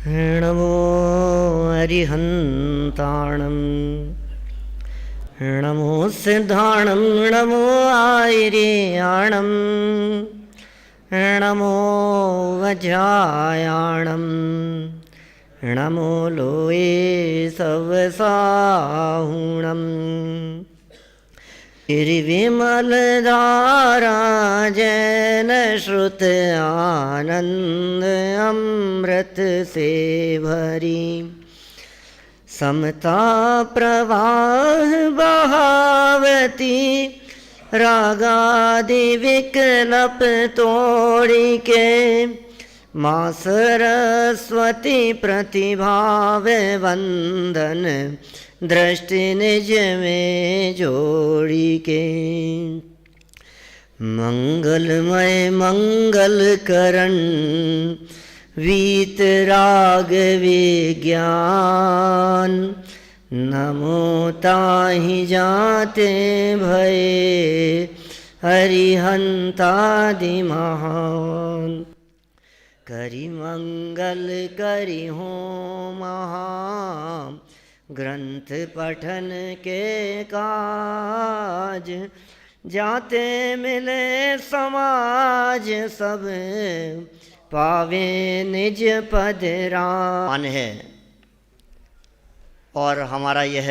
नमो अरिहन्ताणं नमो सिद्धाणं नमो आयर्याणं नमो वज्रायाणं नमो लोये सवसाहुणम् गिरिविमलधारा जैन श्रुत आनंद अमृत से भरी समता प्रवाह बहावती रागादि विकल्प तोड़ी के माँ सरस्वती प्रतिभाव वंदन दृष्टि निज में जोड़ी के मंगलमय मंगल करण वीतराग विज्ञान नमो ताहि जाते भये हरिहंतादि महान करि मंगल करि हो महा ग्रंथ पठन के काज जाते मिले समाज सब पावे निज पद राम है। और हमारा यह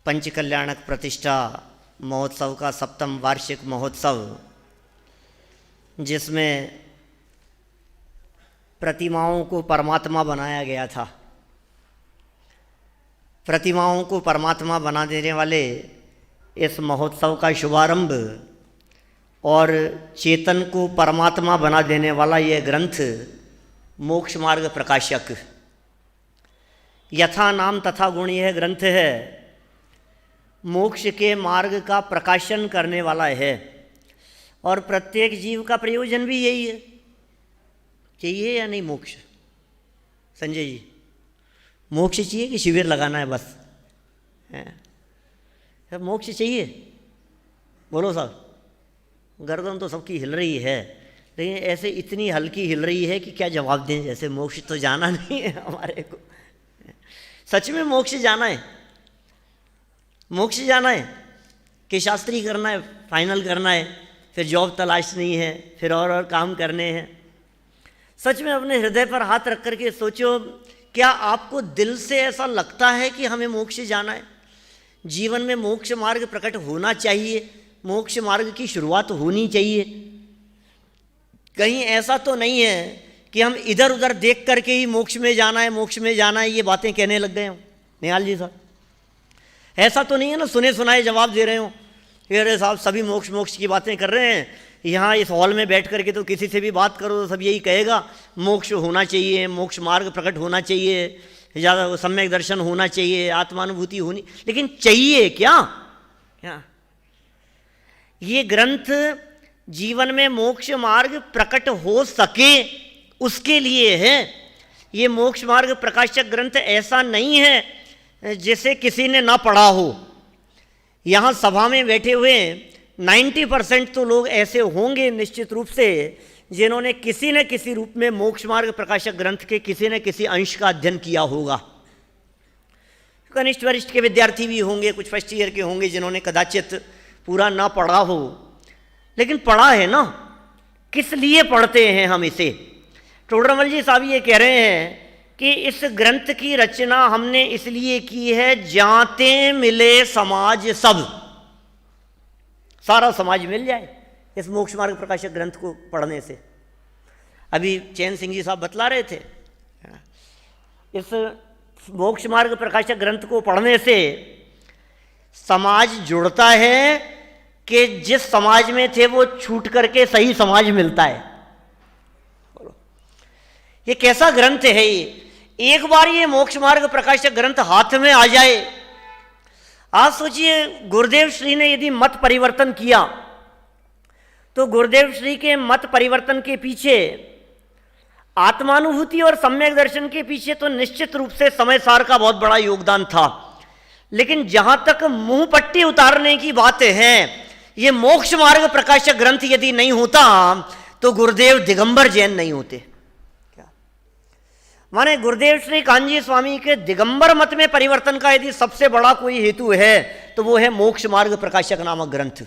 पंचकल्याणक प्रतिष्ठा महोत्सव का 7वां वार्षिक महोत्सव, जिसमें प्रतिमाओं को परमात्मा बनाया गया था। प्रतिमाओं को परमात्मा बना देने वाले इस महोत्सव का शुभारंभ और चेतन को परमात्मा बना देने वाला यह ग्रंथ मोक्ष मार्ग प्रकाशक यथा नाम तथा गुण यह ग्रंथ है, मोक्ष के मार्ग का प्रकाशन करने वाला है। और प्रत्येक जीव का प्रयोजन भी यही है। चाहिए या नहीं मोक्ष? संजय जी, मोक्ष चाहिए कि शिविर लगाना है बस? है मोक्ष चाहिए? बोलो साहब। गर्दन तो सबकी हिल रही है, लेकिन ऐसे इतनी हल्की हिल रही है कि क्या जवाब दें। जैसे मोक्ष तो जाना नहीं है हमारे को। सच में मोक्ष जाना है? मोक्ष जाना है कि शास्त्री करना है, फाइनल करना है, फिर जॉब तलाशनी है, फिर और काम करने हैं? सच में अपने हृदय पर हाथ रख करके सोचो, क्या आपको दिल से ऐसा लगता है कि हमें मोक्ष जाना है? जीवन में मोक्ष मार्ग प्रकट होना चाहिए, मोक्ष मार्ग की शुरुआत होनी चाहिए। कहीं ऐसा तो नहीं है कि हम इधर उधर देख करके ही मोक्ष में जाना है, मोक्ष में जाना है, ये बातें कहने लग गए हो निहाल जी साहब? ऐसा तो नहीं है ना सुने सुनाए जवाब दे रहे हो? अरे साहब सभी मोक्ष मोक्ष की बातें कर रहे हैं, यहाँ इस हॉल में बैठ करके तो किसी से भी बात करो तो सब यही कहेगा मोक्ष होना चाहिए, मोक्ष मार्ग प्रकट होना चाहिए, ज़्यादा सम्यक दर्शन होना चाहिए, आत्मानुभूति होनी। लेकिन चाहिए क्या? क्या ये ग्रंथ जीवन में मोक्ष मार्ग प्रकट हो सके उसके लिए है। ये मोक्ष मार्ग प्रकाशक ग्रंथ ऐसा नहीं है जिसे किसी ने ना पढ़ा हो। यहाँ सभा में बैठे हुए 90% तो लोग ऐसे होंगे निश्चित रूप से जिन्होंने किसी न किसी रूप में मोक्ष मार्ग प्रकाशक ग्रंथ के किसी न किसी अंश का अध्ययन किया होगा। कनिष्ठ वरिष्ठ के विद्यार्थी भी होंगे, कुछ फर्स्ट ईयर के होंगे जिन्होंने कदाचित पूरा ना पढ़ा हो, लेकिन पढ़ा है ना। किस लिए पढ़ते हैं हम इसे? टोडरमल जी साहब ये कह रहे हैं कि इस ग्रंथ की रचना हमने इसलिए की है जाते मिले समाज सब, सारा समाज मिल जाए इस मोक्ष मार्ग प्रकाशक ग्रंथ को पढ़ने से। अभी चैन सिंह जी साहब बतला रहे थे, इस मोक्ष मार्ग प्रकाशक ग्रंथ को पढ़ने से समाज जुड़ता है कि जिस समाज में थे वो छूट करके सही समाज मिलता है। ये कैसा ग्रंथ है ये? एक बार ये मोक्ष मार्ग प्रकाशक ग्रंथ हाथ में आ जाए, आज सोचिए गुरुदेव श्री ने यदि मत परिवर्तन किया तो गुरुदेव श्री के मत परिवर्तन के पीछे, आत्मानुभूति और सम्यक दर्शन के पीछे तो निश्चित रूप से समय सार का बहुत बड़ा योगदान था। लेकिन जहां तक मुंह पट्टी उतारने की बात है, ये मोक्ष मार्ग प्रकाशक ग्रंथ यदि नहीं होता तो गुरुदेव दिगंबर जैन नहीं होते। क्या माने गुरुदेव श्री कान्जी स्वामी के दिगंबर मत में परिवर्तन का यदि सबसे बड़ा कोई हेतु है तो वो है मोक्ष मार्ग प्रकाशक नामक ग्रंथ।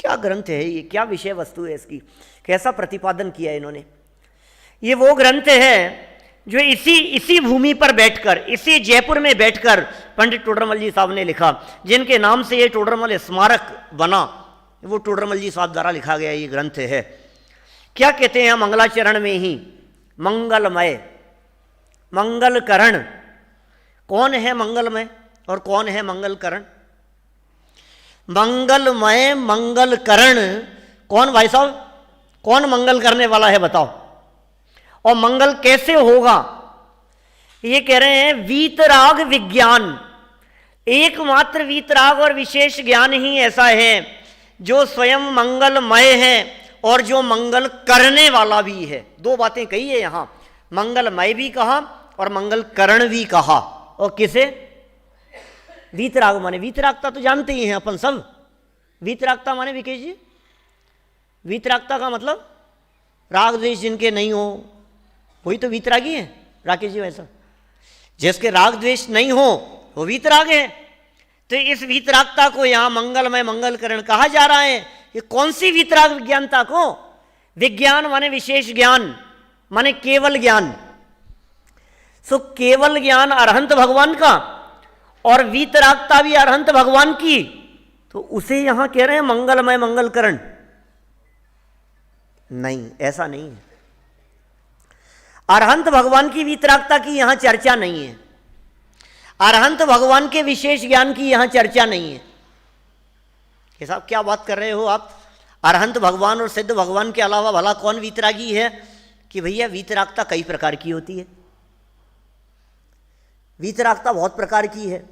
क्या ग्रंथ है ये, क्या विषय वस्तु है इसकी, कैसा प्रतिपादन किया इन्होंने। ये वो ग्रंथ है जो इसी भूमि पर बैठकर, इसी जयपुर में बैठकर पंडित टोडरमल जी साहब ने लिखा, जिनके नाम से ये टोडरमल स्मारक बना, वो टोडरमल जी साहब द्वारा लिखा गया ये ग्रंथ है। क्या कहते हैं मंगलाचरण में ही, मंगलमय, मंगलकरण। कौन है मंगलमय और कौन है मंगलकरण? मंगलमय मंगलकरण कौन भाई साहब, कौन मंगल करने वाला है बताओ? और मंगल कैसे होगा? ये कह रहे हैं वीतराग विज्ञान, एकमात्र वीतराग और विशेष ज्ञान ही ऐसा है जो स्वयं मंगलमय है और जो मंगल करने वाला भी है। दो बातें कही है यहां, मंगलमय भी कहा और मंगल करण भी कहा। और किसे? वीतराग माने, वीतरागता तो जानते ही हैं अपन सब। वीतरागता माने विकेश जी, वीतरागता का मतलब राग द्वेष जिनके नहीं हो वही तो वीतरागी है। राकेश जी वैसा जिसके राग द्वेष नहीं हो वो वीतराग है। तो इस वीतरागता को यहाँ मंगलमय मंगलकरण कहा जा रहा है। ये कौन सी वीतराग विज्ञानता को? विज्ञान माने विशेष ज्ञान, माने केवल ज्ञान। सो केवल ज्ञान अरहंत भगवान का और वीतरागता भी अरहंत भगवान की, तो उसे यहां कह रहे हैं मंगलमय मंगलकरण। नहीं, ऐसा नहीं है। अरहंत भगवान की वीतरागता की यहां चर्चा नहीं है, अरहंत भगवान के विशेष ज्ञान की यहां चर्चा नहीं है। ये साहब क्या बात कर रहे हो आप? अरहंत भगवान और सिद्ध भगवान के अलावा भला कौन वीतरागी है? कि भैया वीतरागता कई प्रकार की होती है, वीतरागता बहुत प्रकार की है।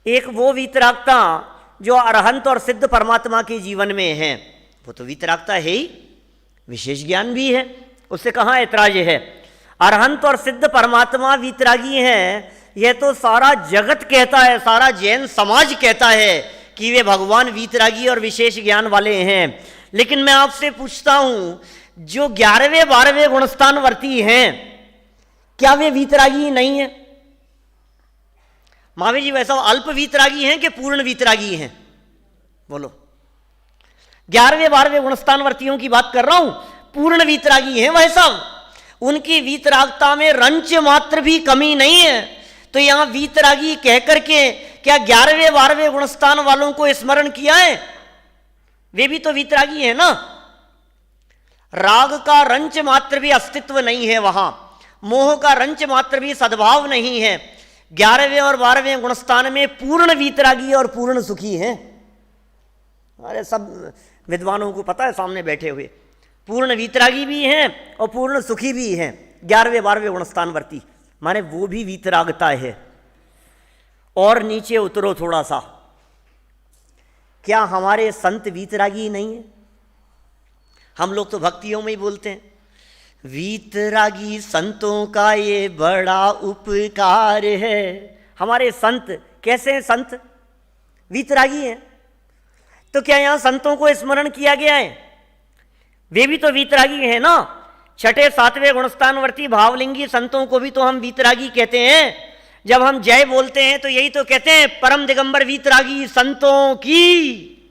एक वो वीतरागता जो अरहंत और सिद्ध परमात्मा के जीवन में है, वो तो वीतरागता है ही, विशेष ज्ञान भी है, उससे कहाँ ऐतराज है। अरहंत और सिद्ध परमात्मा वीतरागी हैं, यह तो सारा जगत कहता है, सारा जैन समाज कहता है कि वे भगवान वीतरागी और विशेष ज्ञान वाले हैं। लेकिन मैं आपसे पूछता हूं, जो 11वें 12वें गुणस्थान वर्ती हैं, क्या वे वीतरागी नहीं है? महावीर जी वैसा अल्प वीतरागी हैं कि पूर्ण वीतरागी हैं? बोलो। 11वें 12वें गुणस्थान वर्तियों की बात कर रहा हूं, पूर्ण वीतरागी हैं वह सब, उनकी वीतरागता में रंच मात्र भी कमी नहीं है। तो यहां वीतरागी कह करके क्या 11वें 12वें गुणस्थान वालों को स्मरण किया है? वे भी तो वीतरागी है ना। राग का रंच मात्र भी अस्तित्व नहीं है वहां, मोह का रंच मात्र भी सद्भाव नहीं है। 11वें और 12वें गुणस्थान में पूर्ण वीतरागी और पूर्ण सुखी हैं। अरे सब विद्वानों को पता है सामने बैठे हुए, पूर्ण वीतरागी भी हैं और पूर्ण सुखी भी हैं 11वें 12वें गुणस्थान वर्ती, माने वो भी वीतरागता है। और नीचे उतरो थोड़ा सा, क्या हमारे संत वीतरागी नहीं है? हम लोग तो भक्तियों में ही बोलते हैं, वीतरागी संतों का ये बड़ा उपकार है। हमारे संत कैसे हैं? संत वीतरागी हैं। तो क्या यहां संतों को स्मरण किया गया है? वे भी तो वीतरागी हैं ना। 6ठे 7वें गुणस्थानवर्ती भावलिंगी संतों को भी तो हम वीतरागी कहते हैं। जब हम जय बोलते हैं तो यही तो कहते हैं, परम दिगंबर वीतरागी संतों की।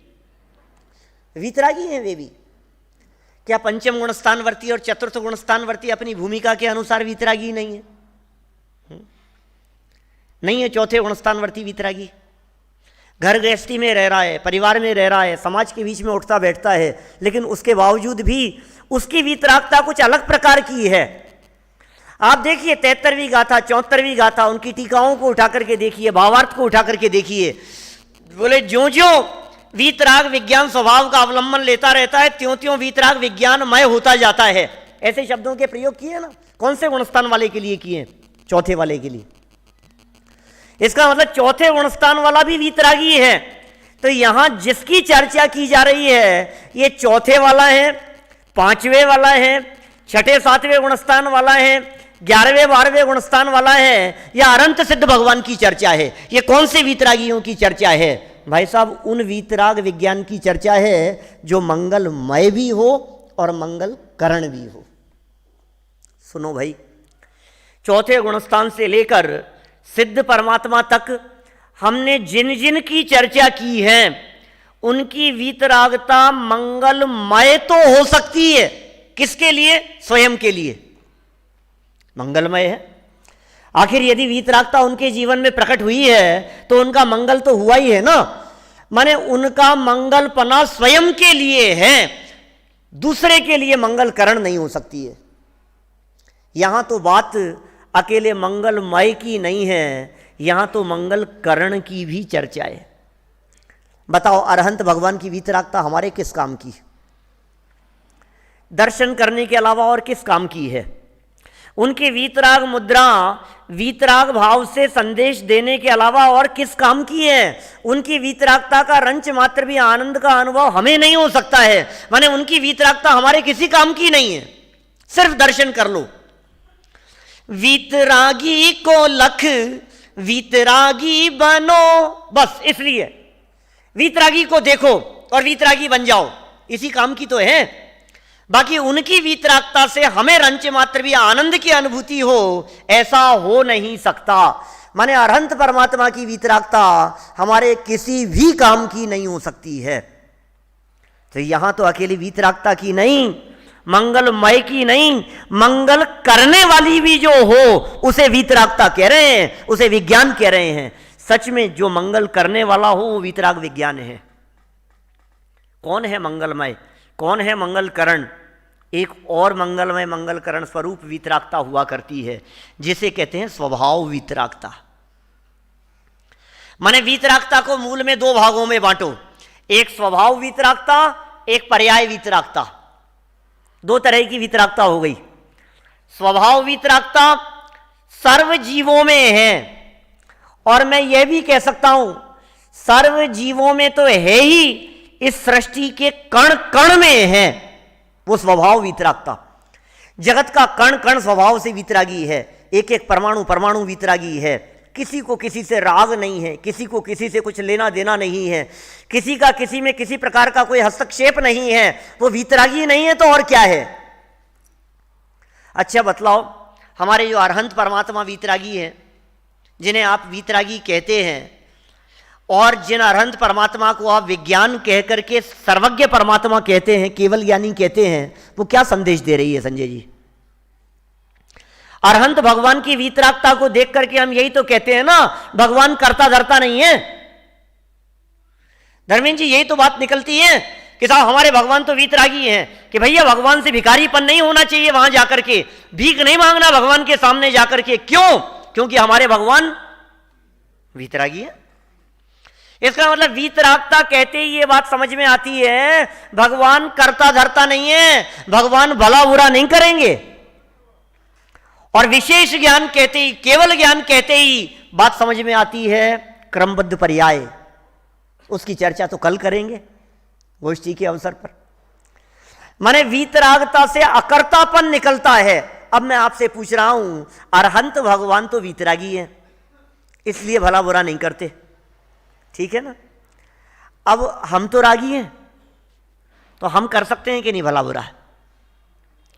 वीतरागी हैं वे भी। क्या पंचम गुणस्थानवर्ती और चतुर्थ गुणस्थानवर्ती अपनी भूमिका के अनुसार वीतरागी नहीं है? नहीं है। चौथे गुणस्थानवर्ती वीतरागी, घर गृहस्थी में रह रहा है, परिवार में रह रहा है, समाज के बीच में उठता बैठता है, लेकिन उसके बावजूद भी उसकी वीतरागता कुछ अलग प्रकार की है। आप देखिए 73वीं गाथा, 74वीं गाथा, उनकी टीकाओं को उठा करके देखिए, भावार्थ को उठा करके देखिए। बोले ज्यों ज्यों वीतराग विज्ञान स्वभाव का अवलंबन लेता रहता है, त्यों त्यों वीतराग विज्ञानमय होता जाता है। ऐसे शब्दों के प्रयोग किए ना। कौन से गुणस्थान वाले के लिए किए? चौथे वाले के लिए। इसका मतलब चौथे गुणस्थान वाला भी वीतरागी है। तो यहां जिसकी चर्चा की जा रही है, ये चौथे वाला है, 5वें वाला है, 6ठे 7वें गुणस्थान वाला है, 11वें 12वें गुणस्थान वाला है, या अनंत सिद्ध भगवान की चर्चा है। ये कौन से वीतरागियों की चर्चा है? भाई साहब, उन वीतराग विज्ञान की चर्चा है जो मंगलमय भी हो और मंगल करण भी हो। सुनो भाई, चौथे गुणस्थान से लेकर सिद्ध परमात्मा तक हमने जिन जिन की चर्चा की है उनकी वीतरागता मंगलमय तो हो सकती है। किसके लिए? स्वयं के लिए मंगलमय है। आखिर यदि वीतरागता उनके जीवन में प्रकट हुई है तो उनका मंगल तो हुआ ही है ना। माने उनका मंगलपना स्वयं के लिए है, दूसरे के लिए मंगल करण नहीं हो सकती है। यहां तो बात अकेले मंगलमय की नहीं है, यहां तो मंगल करण की भी चर्चा है। बताओ अरहंत भगवान की वीतरागता हमारे किस काम की? दर्शन करने के अलावा और किस काम की है? उनकी वीतराग मुद्रा वीतराग भाव से संदेश देने के अलावा और किस काम की है? उनकी वीतरागता का रंच मात्र भी आनंद का अनुभव हमें नहीं हो सकता है। माने उनकी वीतरागता हमारे किसी काम की नहीं है, सिर्फ दर्शन कर लो। वीतरागी को लख वीतरागी बनो, बस इसलिए वीतरागी को देखो और वीतरागी बन जाओ, इसी काम की तो है। बाकी उनकी वीतरागता से हमें रंच मात्र भी आनंद की अनुभूति हो, ऐसा हो नहीं सकता। माने अरहंत परमात्मा की वीतरागता हमारे किसी भी काम की नहीं हो सकती है। तो यहां तो अकेली वीतरागता की नहीं, मंगलमय की नहीं, मंगल करने वाली भी जो हो उसे वीतरागता कह रहे हैं, उसे विज्ञान कह रहे हैं। सच में जो मंगल करने वाला हो वो वीतराग विज्ञान है। कौन है मंगलमय, कौन है मंगल करण? एक और मंगलमय मंगल करण स्वरूप वीतरागता हुआ करती है जिसे कहते हैं स्वभाव वीतरागता। माने वीतरागता को मूल में दो भागों में बांटो, एक स्वभाव वीतरागता, एक पर्याय वीतरागता। दो तरह की वीतरागता हो गई। स्वभाव वीतरागता सर्व जीवों में है, और मैं यह भी कह सकता हूं सर्व जीवों में तो है ही, इस सृष्टि के कण कण में है वो स्वभाव वीतरागता। जगत का कण कण स्वभाव से वीतरागी है, एक एक परमाणु परमाणु वीतरागी है। किसी को किसी से राग नहीं है, किसी को किसी से कुछ लेना देना नहीं है, किसी का किसी में किसी प्रकार का कोई हस्तक्षेप नहीं है, वो वीतरागी नहीं है तो और क्या है? अच्छा बतलाओ, हमारे जो अरहंत परमात्मा वीतरागी है, जिन्हें आप वीतरागी कहते हैं, और जिन अरहंत परमात्मा को आप विज्ञान कह करके सर्वज्ञ परमात्मा कहते हैं, केवल ज्ञानी कहते हैं, वो क्या संदेश दे रही है संजय जी? अरहंत भगवान की वीतरागता को देख करके हम यही तो कहते हैं ना, भगवान करता धरता नहीं है। धर्मेंद्र जी यही तो बात निकलती है कि साहब हमारे भगवान तो वीतरागी हैं कि भैया भगवान से भिखारीपन नहीं होना चाहिए, वहां जाकर के भीख नहीं मांगना भगवान के सामने जाकर के। क्यों? क्योंकि हमारे भगवान वीतरागी है। इसका मतलब वीतरागता कहते ही ये बात समझ में आती है भगवान करता धरता नहीं है, भगवान भला बुरा नहीं करेंगे। और विशेष ज्ञान कहते ही, केवल ज्ञान कहते ही बात समझ में आती है क्रमबद्ध पर्याय। उसकी चर्चा तो कल करेंगे गोष्ठी के अवसर पर। माने वीतरागता से अकर्तापन निकलता है। अब मैं आपसे पूछ रहा हूं, अरहंत भगवान तो वीतरागी है, इसलिए भला बुरा नहीं करते, ठीक है ना? अब हम तो रागी हैं, तो हम कर सकते हैं कि नहीं भला बुरा?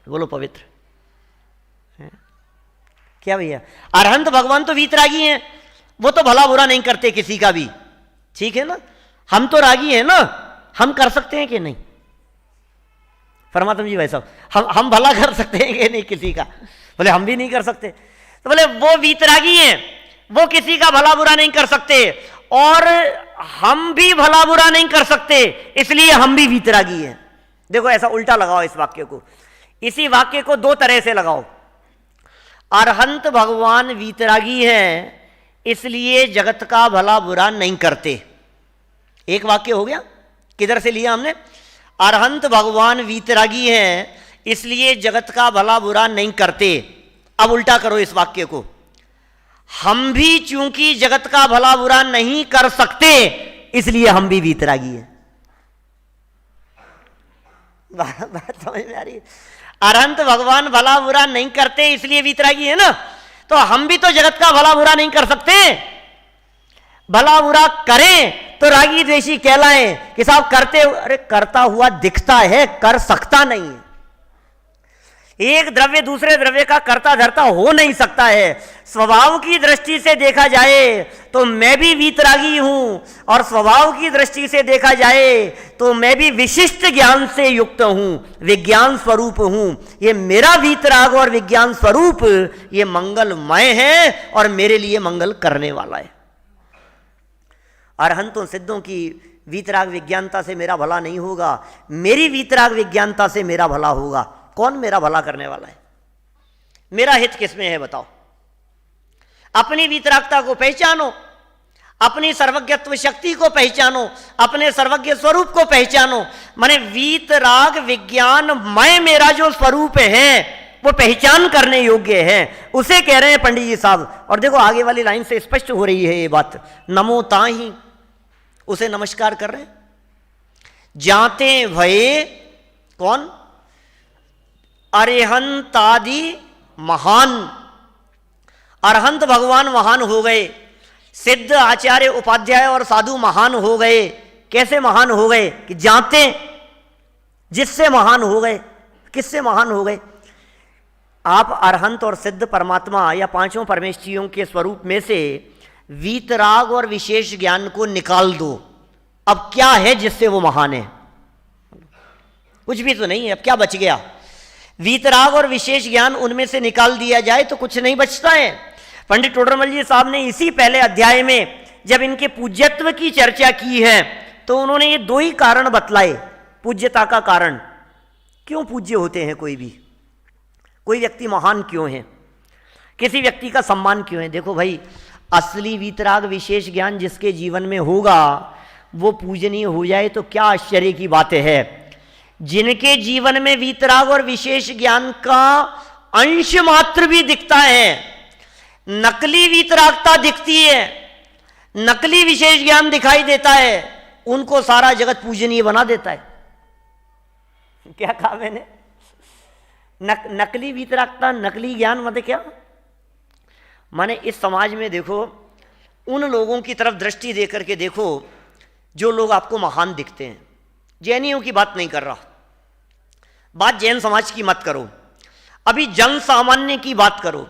बोलो पवित्र है? क्या भैया? अरहंत भगवान तो वीतरागी हैं, वो तो भला बुरा नहीं करते किसी का भी, ठीक है ना? हम तो रागी हैं ना, हम कर सकते हैं कि नहीं? परमात्मा जी भाई साहब, हम भला कर सकते हैं कि नहीं किसी का? बोले हम भी नहीं कर सकते। तो बोले वो वीतरागी हैं, वो किसी का भला बुरा नहीं कर सकते, और हम भी भला बुरा नहीं कर सकते, इसलिए हम भी वीतरागी हैं। देखो ऐसा उल्टा लगाओ इस वाक्य को, इसी वाक्य को दो तरह से लगाओ। अरहंत भगवान वीतरागी हैं, इसलिए जगत का भला बुरा नहीं करते। एक वाक्य हो गया। किधर से लिया हमने? अरहंत भगवान वीतरागी हैं, इसलिए जगत का भला बुरा नहीं करते। अब उल्टा करो इस वाक्य को, हम भी चूंकि जगत का भला बुरा नहीं कर सकते, इसलिए हम भी वीतरागी हैं। बात समझ में आ रही है? अरहंत भगवान भला बुरा नहीं करते इसलिए वीतरागी है ना, तो हम भी तो जगत का भला बुरा नहीं कर सकते। भला बुरा करें तो रागी द्वेषी कहलाएं कि साहब करते, अरे करता हुआ दिखता है, कर सकता नहीं है। एक द्रव्य दूसरे द्रव्य का कर्ता धर्ता हो नहीं सकता है। स्वभाव की दृष्टि से देखा जाए तो मैं भी वीतरागी हूं, और स्वभाव की दृष्टि से देखा जाए तो मैं भी विशिष्ट ज्ञान से युक्त हूं, विज्ञान स्वरूप हूं। ये मेरा वीतराग और विज्ञान स्वरूप ये मंगलमय है और मेरे लिए मंगल करने वाला है। अरहंतों सिद्धों की वीतराग विज्ञानता से मेरा भला नहीं होगा, मेरी वीतराग विज्ञानता से मेरा भला होगा। कौन मेरा भला करने वाला है? मेरा हित किसमें है बताओ? अपनी वीतरागता को पहचानो, अपनी सर्वज्ञत्व शक्ति को पहचानो, अपने सर्वज्ञ स्वरूप को पहचानो। माने वीतराग विज्ञान मय मेरा जो स्वरूप है वो पहचान करने योग्य है, उसे कह रहे हैं पंडित जी साहब। और देखो आगे वाली लाइन से स्पष्ट हो रही है ये बात। नमो ताहि, उसे नमस्कार कर रहे हैं। जाते भये कौन? अरिहंतादि महान। अरहंत भगवान महान हो गए, सिद्ध आचार्य उपाध्याय और साधु महान हो गए। कैसे महान हो गए? कि जाते जिससे महान हो गए। किससे महान हो गए? आप अरहंत और सिद्ध परमात्मा या पांचों परमेष्ठियों के स्वरूप में से वीतराग और विशेष ज्ञान को निकाल दो। अब क्या है जिससे वो महान है? कुछ भी तो नहीं है। अब क्या बच गया? वीतराग और विशेष ज्ञान उनमें से निकाल दिया जाए तो कुछ नहीं बचता है। पंडित टोडरमल जी साहब ने इसी पहले अध्याय में जब इनके पूज्यत्व की चर्चा की है तो उन्होंने ये दो ही कारण बतलाए पूज्यता का कारण। क्यों पूज्य होते हैं कोई व्यक्ति महान क्यों है, किसी व्यक्ति का सम्मान क्यों है? देखो भाई, असली वीतराग विशेष ज्ञान जिसके जीवन में होगा वो पूजनीय हो जाए तो क्या आश्चर्य की बात है। जिनके जीवन में वीतराग और विशेष ज्ञान का अंश मात्र भी दिखता है, नकली वीतरागता दिखती है, नकली विशेष ज्ञान दिखाई देता है, उनको सारा जगत पूजनीय बना देता है। क्या कहा मैंने? नकली वीतरागता, नकली ज्ञान मतलब क्या? माने इस समाज में देखो, उन लोगों की तरफ दृष्टि देकर के देखो जो लोग आपको महान दिखते हैं। जैनियों की बात नहीं कर रहा, बात जैन समाज की मत करो, अभी जन सामान्य की बात करो।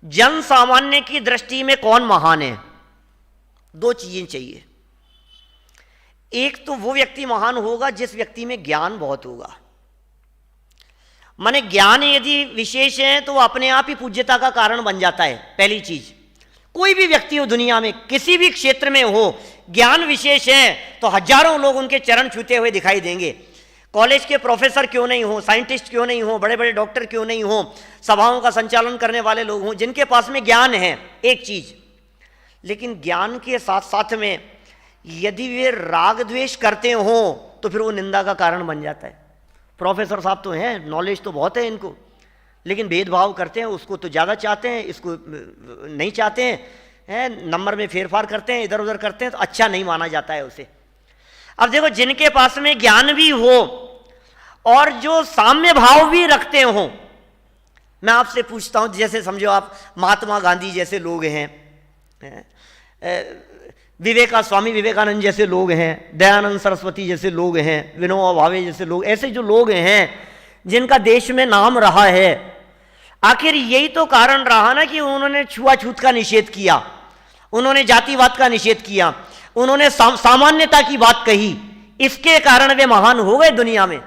जन सामान्य की दृष्टि में कौन महान है? दो चीजें चाहिए। एक तो वो व्यक्ति महान होगा जिस व्यक्ति में ज्ञान बहुत होगा। माने ज्ञान यदि विशेष है तो वो अपने आप ही पूज्यता का कारण बन जाता है। पहली चीज, कोई भी व्यक्ति हो दुनिया में, किसी भी क्षेत्र में हो, ज्ञान विशेष है तो हजारों लोग उनके चरण छूते हुए दिखाई देंगे। कॉलेज के प्रोफेसर क्यों नहीं हो, साइंटिस्ट क्यों नहीं हो, बड़े बड़े डॉक्टर क्यों नहीं हो, सभाओं का संचालन करने वाले लोग हों, जिनके पास में ज्ञान है एक चीज, लेकिन ज्ञान के साथ साथ में यदि वे राग द्वेष करते हो तो फिर वो निंदा का कारण बन जाता है। प्रोफेसर साहब तो हैं, नॉलेज तो बहुत है इनको, लेकिन भेदभाव करते हैं, उसको तो ज़्यादा चाहते हैं, इसको नहीं चाहते हैं, नंबर में फेरफार करते हैं, इधर उधर करते हैं, तो अच्छा नहीं माना जाता है उसे। अब देखो, जिनके पास में ज्ञान भी हो और जो साम्य भाव भी रखते हो, मैं आपसे पूछता हूं, जैसे समझो आप महात्मा गांधी जैसे लोग हैं, स्वामी विवेकानंद जैसे लोग हैं, दयानंद सरस्वती जैसे लोग हैं, विनोबा भावे जैसे लोग, ऐसे जो लोग हैं जिनका देश में नाम रहा है, आखिर यही तो कारण रहा ना कि उन्होंने छुआछूत का निषेध किया, उन्होंने जातिवाद का निषेध किया, उन्होंने सामान्यता की बात कही। इसके कारण वे महान हो गए। दुनिया में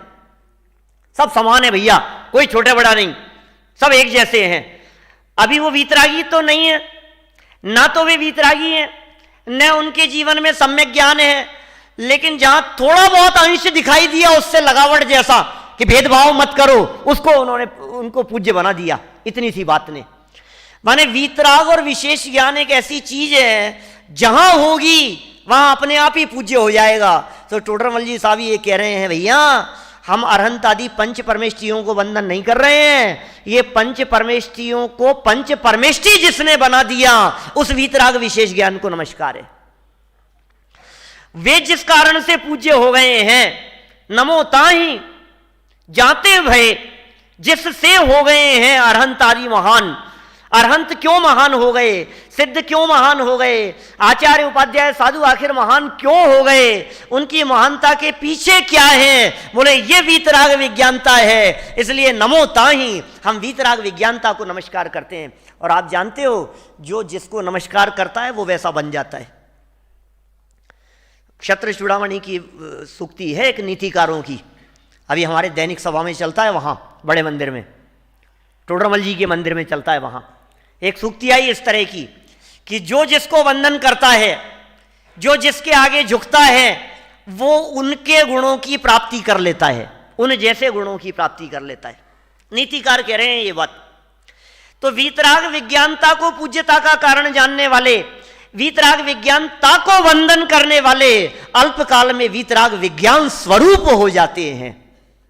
सब समान है भैया, कोई छोटे बड़ा नहीं, सब एक जैसे हैं। अभी वो वीतरागी तो नहीं है, ना तो वे वीतरागी हैं, न उनके जीवन में सम्यक ज्ञान है, लेकिन जहां थोड़ा बहुत अंश दिखाई दिया उससे लगावट जैसा कि भेदभाव मत करो, उसको उन्होंने उनको पूज्य बना दिया। इतनी सी बात ने, माने वीतराग और विशेष ज्ञान एक ऐसी चीज है जहां होगी वहां अपने आप ही पूज्य हो जाएगा। तो टोडरमल जी साहब ये कह रहे हैं, भैया हम अरहंत आदि पंच परमेष्ठियों को वंदन नहीं कर रहे हैं, ये पंच परमेष्ठियों को पंच परमेष्ठि जिसने बना दिया उस वीतराग विशेष ज्ञान को नमस्कार है। वे जिस कारण से पूज्य हो गए हैं, नमो ताहि, जाते भय जिससे हो गए हैं अरहंत आदि महान। अरहंत क्यों महान हो गए, सिद्ध क्यों महान हो गए, आचार्य उपाध्याय साधु आखिर महान क्यों हो गए, उनकी महानता के पीछे क्या है? बोले ये वीतराग विज्ञानता है, इसलिए नमो ताहि हम वीतराग विज्ञानता को नमस्कार करते हैं। और आप जानते हो जो जिसको नमस्कार करता है वो वैसा बन जाता है। क्षत्र चूड़ामणि की सूक्ति है एक नीतिकारों की, अभी हमारे दैनिक सभा में चलता है, वहां बड़े मंदिर में, टोडरमल जी के मंदिर में चलता है, वहां एक सूक्ति आई इस तरह की कि जो जिसको वंदन करता है, जो जिसके आगे झुकता है, वो उनके गुणों की प्राप्ति कर लेता है, उन जैसे गुणों की प्राप्ति कर लेता है। नीतिकार कह रहे हैं ये बात। तो वीतराग विज्ञानता को पूज्यता का कारण जानने वाले, वीतराग विज्ञानता को वंदन करने वाले अल्पकाल में वीतराग विज्ञान स्वरूप हो जाते हैं,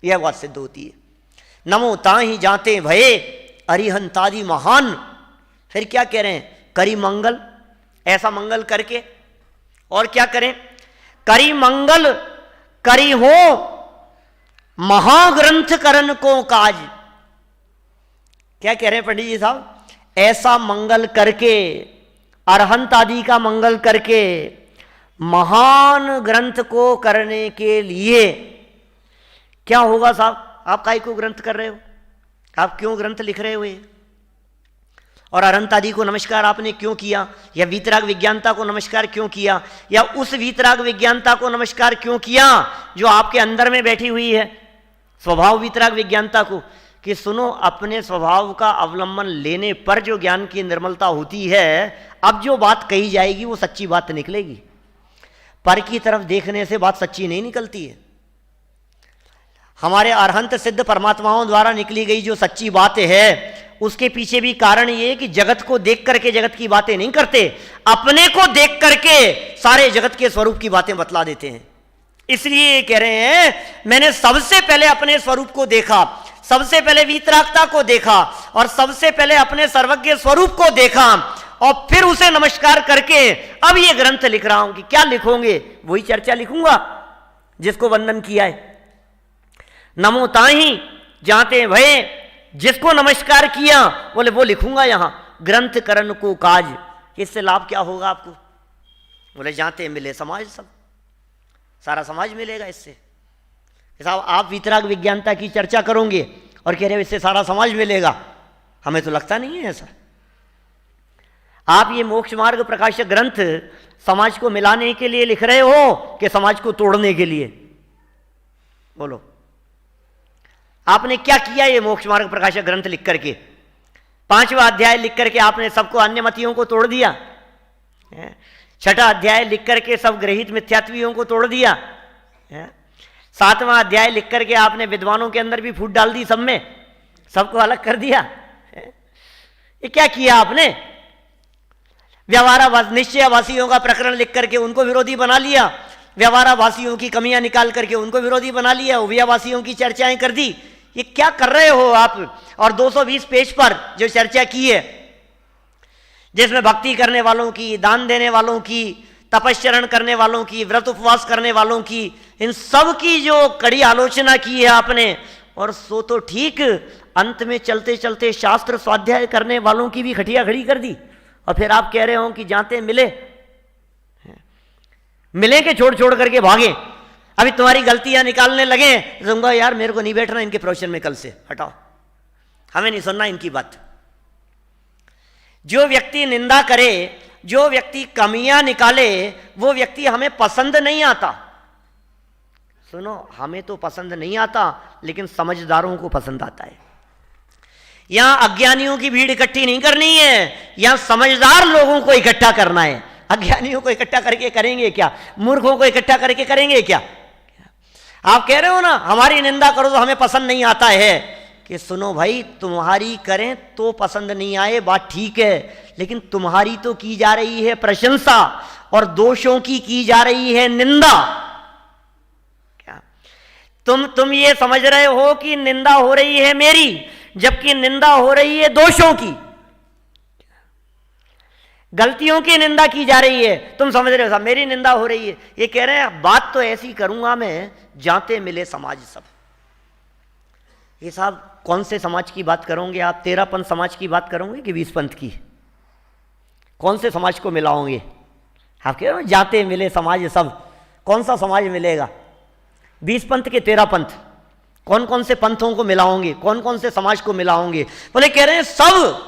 यह बात सिद्ध होती है। नमो ताहि जाते भये अरिहंतादि महान। फिर क्या कह रहे हैं? करी मंगल, ऐसा मंगल करके, और क्या करें? करी मंगल करी हो महाग्रंथ करण को काज। क्या कह रहे हैं पंडित जी साहब? ऐसा मंगल करके, अरहंत आदि का मंगल करके, महान ग्रंथ को करने के लिए क्या होगा साहब? आप काहे को ग्रंथ कर रहे हो? आप क्यों ग्रंथ लिख रहे हो ये? और अरहंत आदि को नमस्कार आपने क्यों किया, या वीतराग विज्ञानता को नमस्कार क्यों किया, या उस वीतराग विज्ञानता को नमस्कार क्यों किया जो आपके अंदर में बैठी हुई है, स्वभाव वीतराग विज्ञानता को? कि सुनो, अपने स्वभाव का अवलंबन लेने पर जो ज्ञान की निर्मलता होती है, अब जो बात कही जाएगी वो सच्ची बात निकलेगी। पर की तरफ देखने से बात सच्ची नहीं निकलती है। हमारे अरहंत सिद्ध परमात्माओं द्वारा निकली गई जो सच्ची बात है, उसके पीछे भी कारण ये कि जगत को देख करके जगत की बातें नहीं करते, अपने को देख करके सारे जगत के स्वरूप की बातें बतला देते हैं। इसलिए कह रहे हैं मैंने सबसे पहले अपने स्वरूप को देखा, सबसे पहले वीतरागता को देखा, और सबसे पहले अपने सर्वज्ञ स्वरूप को देखा, और फिर उसे नमस्कार करके अब ये ग्रंथ लिख रहा हूं। कि क्या लिखोगे? वही चर्चा लिखूंगा जिसको वंदन किया है। नमो ताहि जाते भये, जिसको नमस्कार किया, बोले वो लिखूंगा यहां, ग्रंथ करण को काज। इससे लाभ क्या होगा आपको? बोले जाते मिले समाज, सब सारा समाज मिलेगा इससे। साहब आप वीतराग विज्ञानता की चर्चा करोगे और कह रहे हो इससे सारा समाज मिलेगा, हमें तो लगता नहीं है ऐसा। आप ये मोक्ष मार्ग प्रकाशक ग्रंथ समाज को मिलाने के लिए लिख रहे हो कि समाज को तोड़ने के लिए? बोलो, आपने क्या किया ये मोक्ष मार्ग प्रकाशक ग्रंथ लिख करके? 5वां अध्याय लिख करके आपने सबको अन्य मतियों को तोड़ दिया, 6ठा अध्याय लिख करके सब ग्रहित मिथ्यात्वियों को तोड़ दिया, 7वां अध्याय लिख करके आपने विद्वानों के अंदर भी फूट डाल दी, सब में सबको अलग कर दिया। ये क्या किया आपने? निश्चयवासियों का प्रकरण लिख करके उनको विरोधी बना लिया, व्यवहारावासियों की कमियां निकाल करके उनको विरोधी बना लिया, उभयवासियों की चर्चाएं कर दी। ये क्या कर रहे हो आप? और 220 पेज पर जो चर्चा की है, जिसमें भक्ति करने वालों की, दान देने वालों की, तपश्चरण करने वालों की, व्रत उपवास करने वालों की, इन सब की जो कड़ी आलोचना की है आपने, और सो तो ठीक, अंत में चलते चलते शास्त्र स्वाध्याय करने वालों की भी खटिया खड़ी कर दी। और फिर आप कह रहे हो कि जाते मिले के छोड़ छोड़ करके भागे, अभी तुम्हारी गलतियां निकालने लगे, तो यार मेरे को नहीं बैठना इनके प्रवचन में, कल से हटाओ, हमें नहीं सुनना इनकी बात। जो व्यक्ति निंदा करे, जो व्यक्ति कमियां निकाले, वो व्यक्ति हमें पसंद नहीं आता। सुनो, हमें तो पसंद नहीं आता, लेकिन समझदारों को पसंद आता है। यहां अज्ञानियों की भीड़ इकट्ठी नहीं करनी है, यहां समझदार लोगों को इकट्ठा करना है। अज्ञानियों को इकट्ठा करके करेंगे क्या? मूर्खों को इकट्ठा करके करेंगे क्या? आप कह रहे हो ना हमारी निंदा करो तो हमें पसंद नहीं आता है, कि सुनो भाई, तुम्हारी करें तो पसंद नहीं आए, बात ठीक है, लेकिन तुम्हारी तो की जा रही है प्रशंसा और दोषों की जा रही है निंदा। क्या तुम ये समझ रहे हो कि निंदा हो रही है मेरी, जबकि निंदा हो रही है दोषों की, गलतियों की निंदा की जा रही है। तुम समझ रहे हो साहब मेरी निंदा हो रही है। ये कह रहे हैं बात तो ऐसी करूंगा मैं, जाते मिले समाज सब। ये साहब कौन से समाज की बात करोगे आप? 13 पंथ समाज की बात करोगे कि 20 पंथ की? कौन से समाज को मिलाओगे आप? कह रहे हो जाते मिले समाज सब, कौन सा समाज मिलेगा? 20 पंथ के 13 पंथ, कौन कौन से पंथों को मिलाओगे? कौन कौन से समाज को मिलाओगे? बोले कह रहे हैं सब।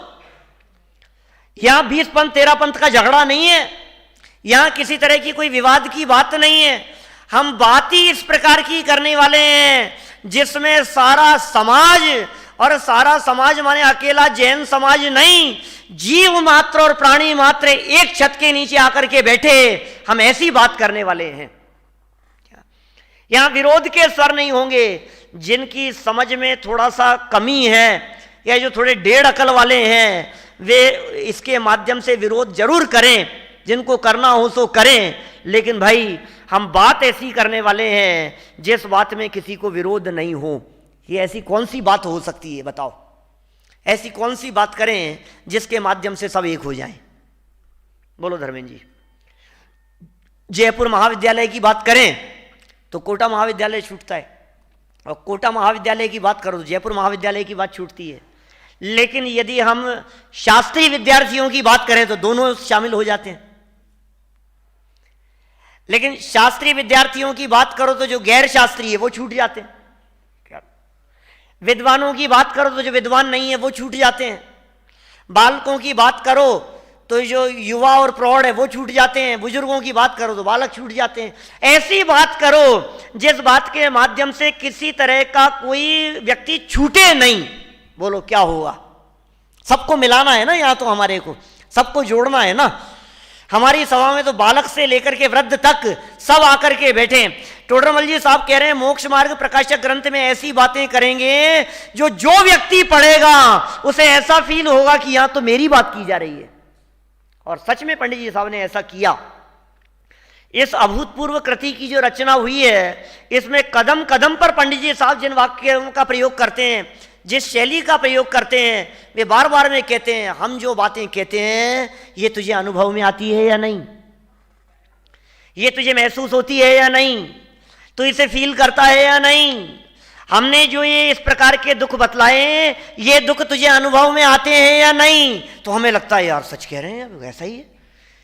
यहां 20 पंथ 13 पंथ का झगड़ा नहीं है, यहां किसी तरह की कोई विवाद की बात नहीं है। हम बात ही इस प्रकार की करने वाले हैं जिसमें सारा समाज, और सारा समाज माने अकेला जैन समाज नहीं, जीव मात्र और प्राणी मात्र एक छत के नीचे आकर के बैठे, हम ऐसी बात करने वाले हैं। यहां विरोध के स्वर नहीं होंगे। जिनकी समझ में थोड़ा सा कमी है या जो थोड़े डेढ़ अकल वाले हैं वे इसके माध्यम से विरोध जरूर करें, जिनको करना हो सो करें, लेकिन भाई हम बात ऐसी करने वाले हैं जिस बात में किसी को विरोध नहीं हो। ये ऐसी कौन सी बात हो सकती है बताओ? ऐसी कौन सी बात करें जिसके माध्यम से सब एक हो जाएं? बोलो धर्मेंद्र जी। जयपुर महाविद्यालय की बात करें तो कोटा महाविद्यालय छूटता है, और कोटा महाविद्यालय की बात करो तो जयपुर महाविद्यालय की बात छूटती है। लेकिन यदि हम शास्त्रीय विद्यार्थियों की बात करें तो दोनों शामिल हो जाते हैं। लेकिन शास्त्रीय विद्यार्थियों की बात करो तो जो गैर शास्त्रीय है वो छूट जाते हैं। विद्वानों की बात करो तो जो विद्वान नहीं है वो छूट जाते हैं। बालकों की बात करो तो जो युवा और प्रौढ़ है वो छूट जाते हैं। बुजुर्गों की बात करो तो बालक छूट जाते हैं। ऐसी बात करो जिस बात के माध्यम से किसी तरह का कोई व्यक्ति छूटे नहीं। बोलो क्या होगा? सबको मिलाना है ना, यहाँ तो हमारे को सबको जोड़ना है ना। हमारी सभा में तो बालक से लेकर के वृद्ध तक सब आकर के बैठे। टोडरमल जी साहब कह रहे हैं मोक्ष मार्ग प्रकाशक ग्रंथ में ऐसी बातें करेंगे जो व्यक्ति पढ़ेगा उसे ऐसा फील होगा कि यहां तो मेरी बात की जा रही है। और सच में पंडित जी साहब ने ऐसा किया। इस अभूतपूर्व कृति की जो रचना हुई है इसमें कदम कदम पर पंडित जी साहब जिन वाक्यों का प्रयोग करते हैं, जिस शैली का प्रयोग करते हैं, वे बार बार में कहते हैं हम जो बातें कहते हैं ये तुझे अनुभव में आती है या नहीं, ये तुझे महसूस होती है या नहीं, तू इसे फील करता है या नहीं, हमने जो ये इस प्रकार के दुख बतलाए ये दुख तुझे अनुभव में आते हैं या नहीं। तो हमें लगता है यार सच कह रहे हैं, वैसा ही है,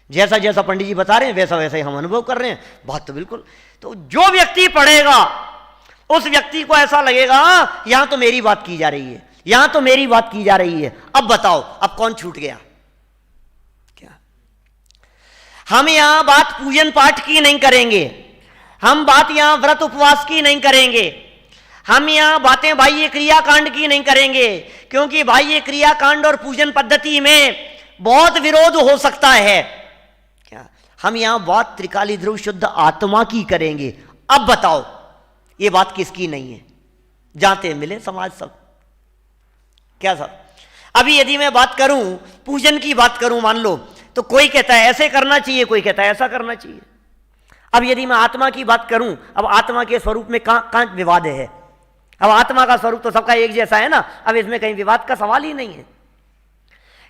जैसा जैसा पंडित जी बता रहे हैं वैसा वैसा ही हम अनुभव कर रहे हैं। बात तो बिल्कुल। तो जो व्यक्ति पढ़ेगा उस व्यक्ति को ऐसा लगेगा यहां तो मेरी बात की जा रही है, यहां तो मेरी बात की जा रही है। अब बताओ अब कौन छूट गया? क्या हम यहां बात पूजन पाठ की नहीं करेंगे, हम बात यहां व्रत उपवास की नहीं करेंगे, हम यहां बातें बाह्य क्रियाकांड की नहीं करेंगे, क्योंकि बाह्य क्रियाकांड और पूजन पद्धति में बहुत विरोध हो सकता है। क्या हम यहां बात त्रिकाली ध्रुव शुद्ध आत्मा की करेंगे। अब बताओ ये बात किसकी नहीं है? जाते मिले समाज सब। क्या सब? अभी यदि मैं बात करूं पूजन की बात करूं मान लो, तो कोई कहता है ऐसे करना चाहिए, कोई कहता है ऐसा करना चाहिए। अब यदि मैं आत्मा की बात करूं, अब आत्मा के स्वरूप में कहां विवाद है? अब आत्मा का स्वरूप तो सबका एक जैसा है ना, अब इसमें कहीं विवाद का सवाल ही नहीं है।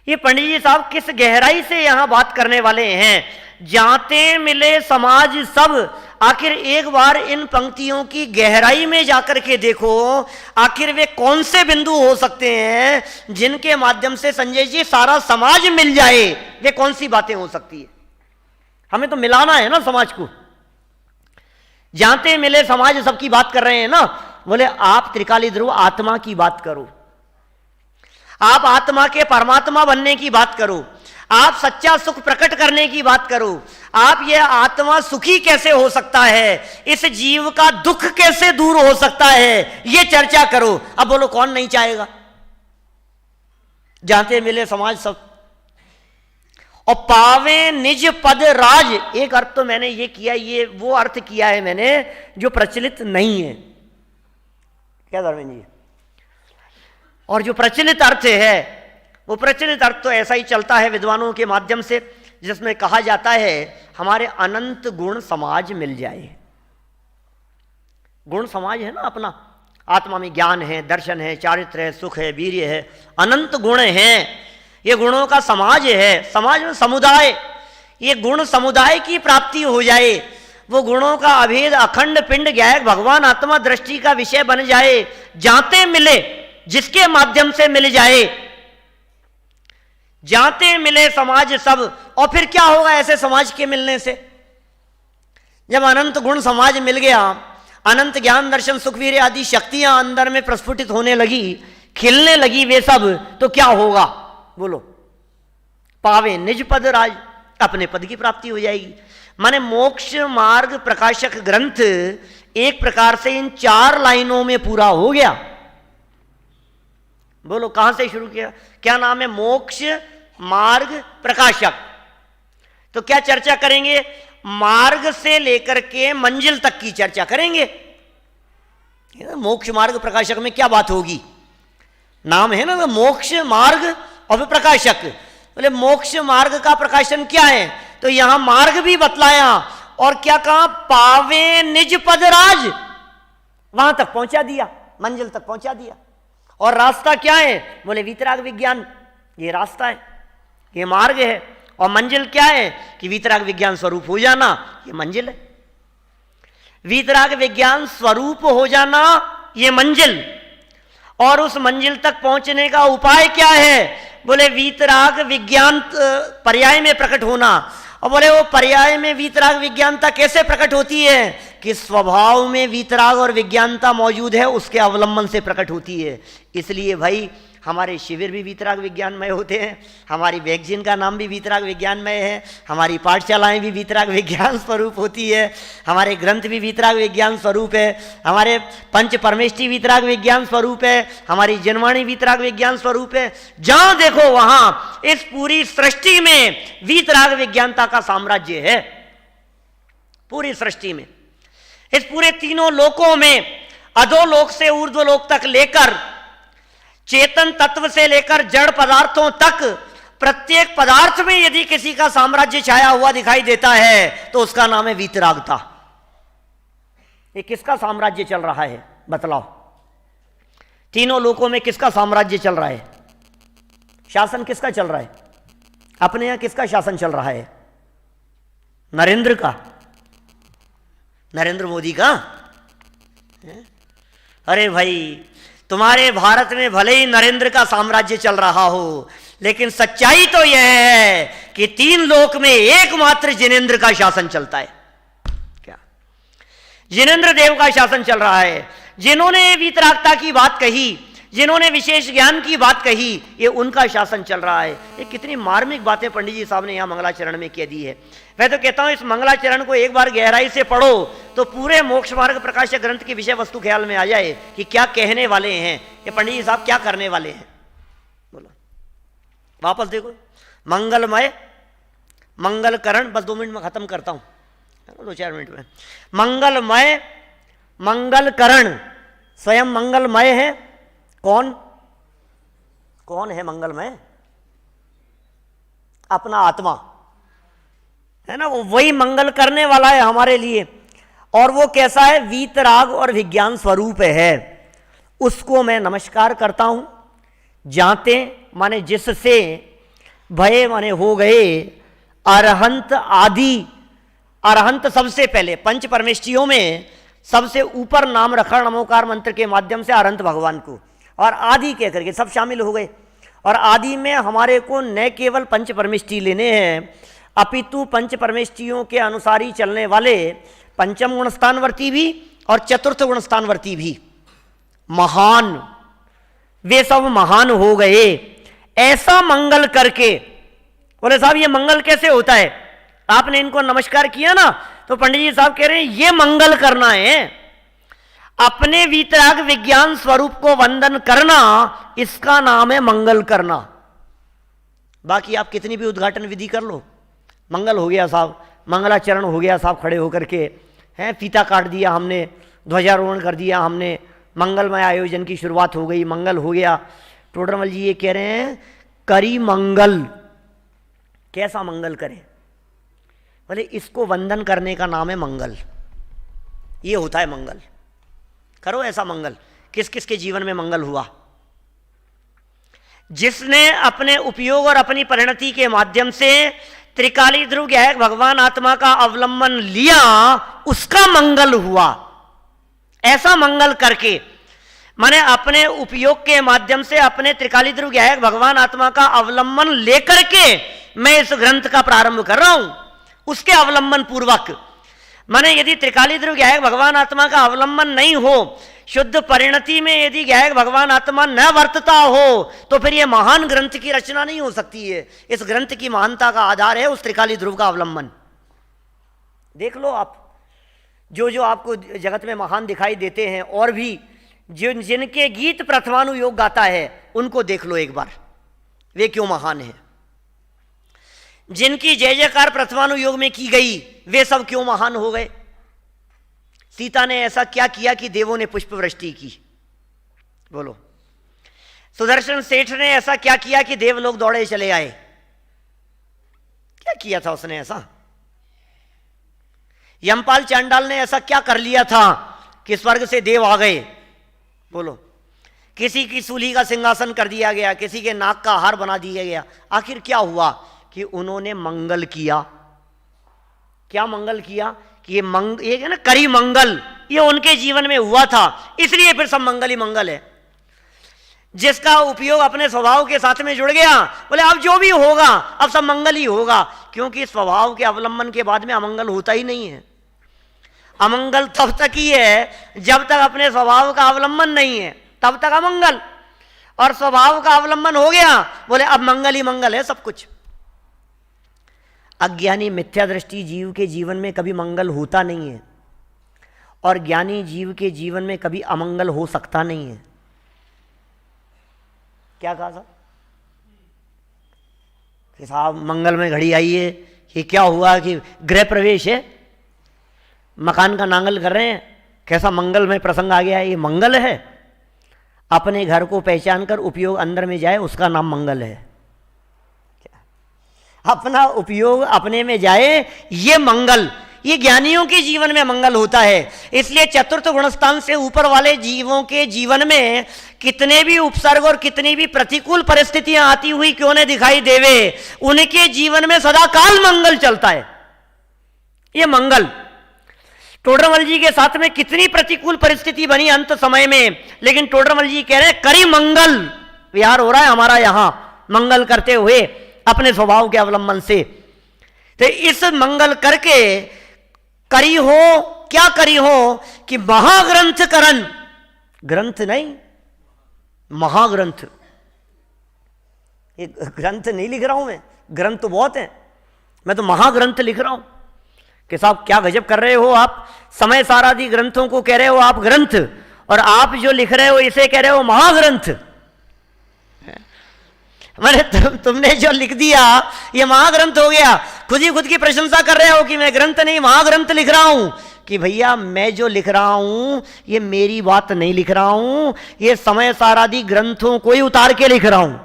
ये पंडित जी साहब किस गहराई से यहां बात करने वाले हैं। जाते मिले समाज सब। आखिर एक बार इन पंक्तियों की गहराई में जाकर के देखो, आखिर वे कौन से बिंदु हो सकते हैं जिनके माध्यम से संजय जी सारा समाज मिल जाए। वे कौन सी बातें हो सकती है? हमें तो मिलाना है ना समाज को। जाते मिले समाज सबकी बात कर रहे हैं ना। बोले आप त्रिकाली ध्रुव आत्मा की बात करो, आप आत्मा के परमात्मा बनने की बात करो, आप सच्चा सुख प्रकट करने की बात करो, आप ये आत्मा सुखी कैसे हो सकता है, इस जीव का दुख कैसे दूर हो सकता है, ये चर्चा करो। अब बोलो कौन नहीं चाहेगा? जाते मिले समाज सब। और पावे निज पद राज, एक अर्थ तो मैंने ये किया, ये वो अर्थ किया है मैंने जो प्रचलित नहीं है। क्या धर्मेंद्र जी? और जो प्रचलित अर्थ है वो प्रचलित अर्थ तो ऐसा ही चलता है विद्वानों के माध्यम से, जिसमें कहा जाता है हमारे अनंत गुण समाज मिल जाए। गुण समाज है ना अपना, आत्मा में ज्ञान है, दर्शन है, चारित्र है, सुख है, वीर्य है, अनंत गुण हैं। ये गुणों का समाज है, समाज में समुदाय, ये गुण समुदाय की प्राप्ति हो जाए। वो गुणों का अभेद अखंड पिंड ज्ञायक भगवान आत्मा दृष्टि का विषय बन जाए, जाते मिले जिसके माध्यम से मिल जाए, जाते मिले समाज सब। और फिर क्या होगा ऐसे समाज के मिलने से? जब अनंत गुण समाज मिल गया, अनंत ज्ञान दर्शन सुखवीर आदि शक्तियां अंदर में प्रस्फुटित होने लगी, खिलने लगी वे सब, तो क्या होगा बोलो? पावे निज पद राज, अपने पद की प्राप्ति हो जाएगी। माने मोक्ष मार्ग प्रकाशक ग्रंथ एक प्रकार से इन 4 लाइनों में पूरा हो गया। बोलो कहां से शुरू किया? क्या नाम है? मोक्ष मार्ग प्रकाशक। तो क्या चर्चा करेंगे? मार्ग से लेकर के मंजिल तक की चर्चा करेंगे। मोक्ष मार्ग प्रकाशक में क्या बात होगी? नाम है ना मोक्ष मार्ग और प्रकाशक। बोले मोक्ष मार्ग का प्रकाशन क्या है? तो यहां मार्ग भी बतलाया और क्या कहा? पावे निज पद राज, वहां तक पहुंचा दिया, मंजिल तक पहुंचा दिया। और रास्ता क्या है? बोले वीतराग विज्ञान, ये रास्ता है, ये मार्ग है। और मंजिल क्या है? कि वीतराग विज्ञान स्वरूप हो जाना, ये मंजिल है। वीतराग विज्ञान स्वरूप हो जाना ये मंजिल। और उस मंजिल तक पहुंचने का उपाय क्या है? बोले वीतराग विज्ञान पर्याय में प्रकट होना। और बोले वो पर्याय में वीतराग विज्ञानता कैसे प्रकट होती है? कि स्वभाव में वीतराग और विज्ञानता मौजूद है, उसके अवलंबन से प्रकट होती है। इसलिए भाई हमारे शिविर भी वीतराग विज्ञानमय होते हैं, हमारी मैगजीन का नाम भी वीतराग विज्ञानमय है, हमारी पाठशालाएं भी वीतराग विज्ञान स्वरूप होती है, हमारे ग्रंथ भी वीतराग विज्ञान स्वरूप है, हमारे पंच परमेष्टि वीतराग विज्ञान स्वरूप है, हमारी जनवाणी वीतराग विज्ञान स्वरूप है। जहां देखो वहां इस पूरी सृष्टि में वीतराग विज्ञानता का साम्राज्य है। पूरी सृष्टि में, इस पूरे तीनों लोकों में, अधोलोक से ऊर्ध्वलोक तक लेकर, चेतन तत्व से लेकर जड़ पदार्थों तक, प्रत्येक पदार्थ में यदि किसी का साम्राज्य छाया हुआ दिखाई देता है तो उसका नाम है वीतरागता। ये किसका साम्राज्य चल रहा है बतलाओ? तीनों लोकों में किसका साम्राज्य चल रहा है? शासन किसका चल रहा है? अपने यहां किसका शासन चल रहा है? नरेंद्र का, नरेंद्र मोदी का। अरे भाई तुम्हारे भारत में भले ही नरेंद्र का साम्राज्य चल रहा हो, लेकिन सच्चाई तो यह है कि 3 लोक में एकमात्र जिनेंद्र का शासन चलता है। क्या? जिनेंद्र देव का शासन चल रहा है। जिन्होंने वीतरागता की बात कही, जिन्होंने विशेष ज्ञान की बात कही, ये उनका शासन चल रहा है। ये कितनी मार्मिक बातें पंडित जी साहब ने यहां मंगलाचरण में कह दी है। मैं तो कहता हूं इस मंगलाचरण को एक बार गहराई से पढ़ो तो पूरे मोक्ष मार्ग प्रकाशक ग्रंथ की विषय वस्तु ख्याल में आ जाए कि क्या कहने वाले हैं ये पंडित जी साहब, क्या करने वाले हैं। बोलो वापस देखो, मंगलमय मंगलकरण, बस 2 मिनट में खत्म करता हूं, 2-4 मिनट में। मंगलमय मंगलकरण, स्वयं मंगलमय है। कौन कौन है मंगलमय? अपना आत्मा है ना, वो वही मंगल करने वाला है हमारे लिए। और वो कैसा है? वीतराग और विज्ञान स्वरूप है। उसको मैं नमस्कार करता हूं। जाते माने जिससे, भय माने हो गए, अरहंत आदि, अरहंत सबसे पहले, पंच परमेष्टियों में सबसे ऊपर नाम रखा नमोकार मंत्र के माध्यम से अरहंत भगवान को, और आदि कह करके सब शामिल हो गए। और आदि में हमारे को न केवल पंच परमेष्टि लेने हैं, अपितु पंच परमेष्टियों के अनुसार ही चलने वाले पंचम गुणस्थानवर्ती भी और चतुर्थ गुणस्थानवर्ती भी महान, वे सब महान हो गए। ऐसा मंगल करके, बोले साहब ये मंगल कैसे होता है? आपने इनको नमस्कार किया ना, तो पंडित जी साहब कह रहे हैं ये मंगल करना है, अपने वीतराग विज्ञान स्वरूप को वंदन करना, इसका नाम है मंगल करना। बाकी आप कितनी भी उद्घाटन विधि कर लो, मंगल हो गया साहब, मंगलाचरण हो गया साहब, खड़े होकर के हैं, फीता काट दिया हमने, ध्वजारोहण कर दिया हमने, मंगलमय आयोजन की शुरुआत हो गई, मंगल हो गया। टोडरमल जी ये कह रहे हैं करी मंगल। कैसा मंगल करें? बोले इसको वंदन करने का नाम है मंगल। ये होता है मंगल। करो ऐसा मंगल। किस किस के जीवन में मंगल हुआ? जिसने अपने उपयोग और अपनी परिणति के माध्यम से त्रिकाली ध्रुव गायक भगवान आत्मा का अवलंबन लिया, उसका मंगल हुआ। ऐसा मंगल करके माने अपने उपयोग के माध्यम से अपने त्रिकाली ध्रुव गायक भगवान आत्मा का अवलंबन लेकर के मैं इस ग्रंथ का प्रारंभ कर रहा हूं, उसके अवलंबन पूर्वक। माने यदि त्रिकाली ध्रुव गायक भगवान आत्मा का अवलंबन नहीं हो, शुद्ध परिणति में यदि गायक भगवान आत्मा न वर्तता हो, तो फिर यह महान ग्रंथ की रचना नहीं हो सकती है। इस ग्रंथ की महानता का आधार है उस त्रिकाली ध्रुव का अवलंबन। देख लो आप, जो जो आपको जगत में महान दिखाई देते हैं, और भी जिनके गीत प्रथमानुयोग गाता है, उनको देख लो एक बार, वे क्यों महान है। जिनकी जय जयकार प्रथमानुयोग में की गई, वे सब क्यों महान हो गए। सीता ने ऐसा क्या किया कि देवों ने पुष्प वृष्टि की, बोलो। सुदर्शन सेठ ने ऐसा क्या किया कि देव लोग दौड़े चले आए, क्या किया था उसने ऐसा। यमपाल चांडाल ने ऐसा क्या कर लिया था कि स्वर्ग से देव आ गए, बोलो। किसी की सूली का सिंहासन कर दिया गया, किसी के नाक का हार बना दिया गया। आखिर क्या हुआ कि उन्होंने मंगल किया। क्या मंगल किया कि ये है ना करी मंगल, ये उनके जीवन में हुआ था, इसलिए फिर सब मंगल ही मंगल है। जिसका उपयोग अपने स्वभाव के साथ में जुड़ गया, बोले अब जो भी होगा अब सब मंगल ही होगा, क्योंकि स्वभाव के अवलंबन के बाद में अमंगल होता ही नहीं है। अमंगल तब तक ही है जब तक अपने स्वभाव का अवलंबन नहीं है, तब तक अमंगल। और स्वभाव का अवलंबन हो गया, बोले अब मंगल ही मंगल है सब कुछ। अज्ञानी मिथ्या दृष्टि जीव के जीवन में कभी मंगल होता नहीं है, और ज्ञानी जीव के जीवन में कभी अमंगल हो सकता नहीं है। क्या कहा साहब कि साहब मंगल में घड़ी आई है, ये क्या हुआ कि गृह प्रवेश है, मकान का नांगल कर रहे हैं, कैसा मंगल में प्रसंग आ गया है, ये मंगल है। अपने घर को पहचान कर उपयोग अंदर में जाए, उसका नाम मंगल है। अपना उपयोग अपने में जाए, ये मंगल, ये ज्ञानियों के जीवन में मंगल होता है। इसलिए चतुर्थ गुणस्थान से ऊपर वाले जीवों के जीवन में कितने भी उपसर्ग और कितनी भी प्रतिकूल परिस्थितियां आती हुई क्यों न दिखाई देवे, उनके जीवन में सदा काल मंगल चलता है। ये मंगल टोडरमल जी के साथ में कितनी प्रतिकूल परिस्थिति बनी अंत समय में, लेकिन टोडरमल जी कह रहे हैं करी मंगल विहार हो रहा है हमारा यहां, मंगल करते हुए अपने स्वभाव के अवलंबन से। तो इस मंगल करके करी हो, क्या करी हो कि महाग्रंथ करण, ग्रंथ नहीं महाग्रंथ। एक ग्रंथ नहीं लिख रहा हूं मैं, ग्रंथ तो बहुत है, मैं तो महाग्रंथ लिख रहा हूं। कि साहब क्या गजब कर रहे हो आप, समय सारादि ग्रंथों को कह रहे हो आप ग्रंथ, और आप जो लिख रहे हो इसे कह रहे हो महाग्रंथ। मैंने तुमने जो लिख दिया ये महाग्रंथ हो गया। खुद ही खुद की प्रशंसा कर रहे हो कि मैं ग्रंथ नहीं महाग्रंथ लिख रहा हूं। कि भैया मैं जो लिख रहा हूं ये मेरी बात नहीं लिख रहा हूं, ये समय सारादि ग्रंथों को ही उतार के लिख रहा हूं।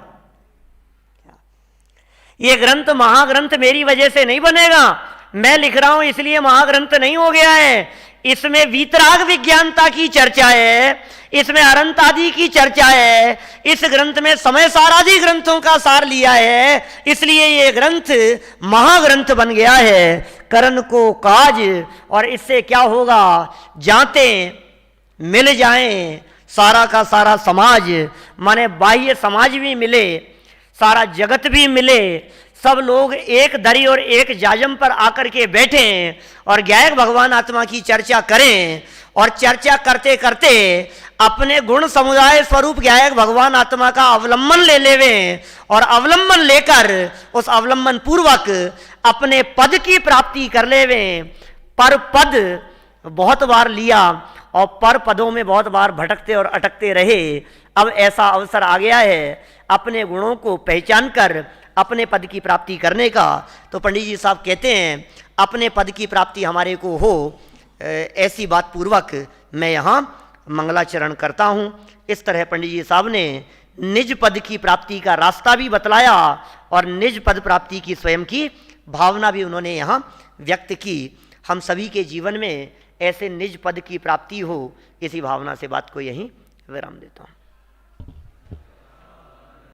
ये ग्रंथ महाग्रंथ मेरी वजह से नहीं बनेगा, मैं लिख रहा हूं इसलिए महाग्रंथ नहीं हो गया है। इसमें वीतराग विज्ञानता की चर्चा है, इसमें अनंत आदि की चर्चा है, इस ग्रंथ में समय सारादि ग्रंथों का सार लिया है, इसलिए ये ग्रंथ महाग्रंथ बन गया है। करण को काज, और इससे क्या होगा, जाते मिल जाएं सारा का सारा समाज, माने बाह्य समाज भी मिले, सारा जगत भी मिले, सब लोग एक दरी और एक जाजम पर आकर के बैठे और गायक भगवान आत्मा की चर्चा करें, और चर्चा करते करते अपने गुण समुदाय स्वरूप गायक भगवान आत्मा का अवलंबन ले लेवे, और अवलंबन लेकर उस अवलंबन पूर्वक अपने पद की प्राप्ति कर लेवे। पर पद बहुत बार लिया और पर पदों में बहुत बार भटकते और अटकते रहे। अब ऐसा अवसर आ गया है अपने गुणों को पहचान कर अपने पद की प्राप्ति करने का। तो पंडित जी साहब कहते हैं अपने पद की प्राप्ति हमारे को हो, ऐसी बात पूर्वक मैं यहाँ मंगलाचरण करता हूँ। इस तरह पंडित जी साहब ने निज पद की प्राप्ति का रास्ता भी बतलाया और निज पद प्राप्ति की स्वयं की भावना भी उन्होंने यहाँ व्यक्त की। हम सभी के जीवन में ऐसे निज पद की प्राप्ति हो, इसी भावना से बात को यहीं विराम देता हूँ।